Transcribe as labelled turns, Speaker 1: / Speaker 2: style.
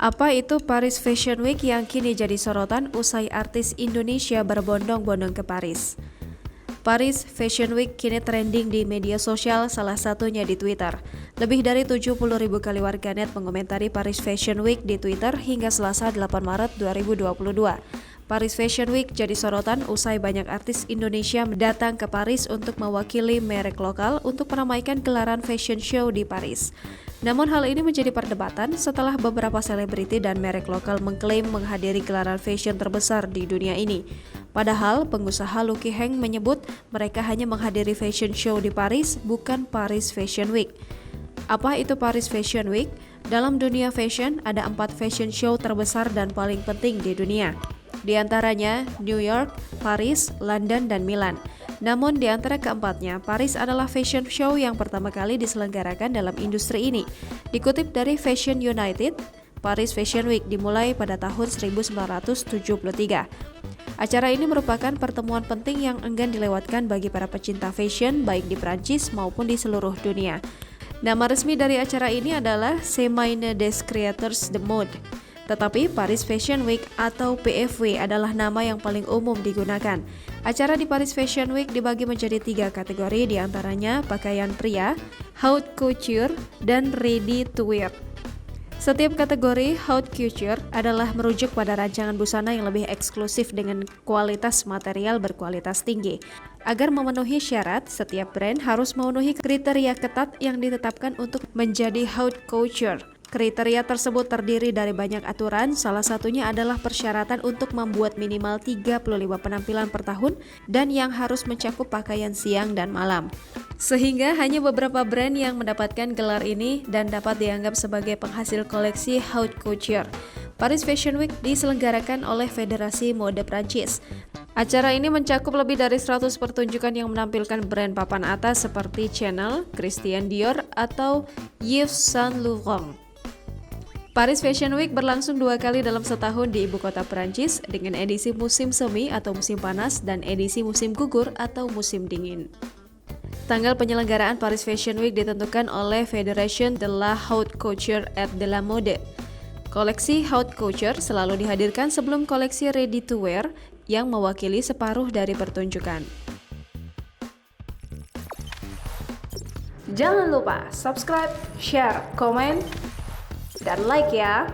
Speaker 1: Apa itu Paris Fashion Week yang kini jadi sorotan usai artis Indonesia berbondong-bondong ke Paris? Paris Fashion Week kini trending di media sosial, salah satunya di Twitter. Lebih dari 70.000 kali warganet mengomentari Paris Fashion Week di Twitter hingga Selasa 8 Maret 2022. Paris Fashion Week jadi sorotan usai banyak artis Indonesia datang ke Paris untuk mewakili merek lokal untuk meramaikan gelaran fashion show di Paris. Namun hal ini menjadi perdebatan setelah beberapa selebriti dan merek lokal mengklaim menghadiri gelaran fashion terbesar di dunia ini. Padahal pengusaha Lucky Heng menyebut mereka hanya menghadiri fashion show di Paris, bukan Paris Fashion Week. Apa itu Paris Fashion Week? Dalam dunia fashion, ada 4 fashion show terbesar dan paling penting di dunia. Di antaranya New York, Paris, London, dan Milan. Namun di antara keempatnya, Paris adalah fashion show yang pertama kali diselenggarakan dalam industri ini. Dikutip dari Fashion United, Paris Fashion Week dimulai pada tahun 1973. Acara ini merupakan pertemuan penting yang enggan dilewatkan bagi para pecinta fashion baik di Prancis maupun di seluruh dunia. Nama resmi dari acara ini adalah Semaine des Créateurs de Mode. Tetapi Paris Fashion Week atau PFW adalah nama yang paling umum digunakan. Acara di Paris Fashion Week dibagi menjadi 3 kategori, diantaranya pakaian pria, haute couture, dan ready to wear. Setiap kategori haute couture adalah merujuk pada rancangan busana yang lebih eksklusif dengan kualitas material berkualitas tinggi. Agar memenuhi syarat, setiap brand harus memenuhi kriteria ketat yang ditetapkan untuk menjadi haute couture. Kriteria tersebut terdiri dari banyak aturan, salah satunya adalah persyaratan untuk membuat minimal 35 penampilan per tahun dan yang harus mencakup pakaian siang dan malam. Sehingga hanya beberapa brand yang mendapatkan gelar ini dan dapat dianggap sebagai penghasil koleksi haute couture. Paris Fashion Week diselenggarakan oleh Federasi Mode Prancis. Acara ini mencakup lebih dari 100 pertunjukan yang menampilkan brand papan atas seperti Chanel, Christian Dior, atau Yves Saint Laurent. Paris Fashion Week berlangsung 2 kali dalam setahun di ibu kota Perancis dengan edisi musim semi atau musim panas dan edisi musim gugur atau musim dingin. Tanggal penyelenggaraan Paris Fashion Week ditentukan oleh Fédération de la Haute Couture et de la Mode. Koleksi haute couture selalu dihadirkan sebelum koleksi ready to wear yang mewakili separuh dari pertunjukan. Jangan lupa subscribe, share, komen, dan like ya.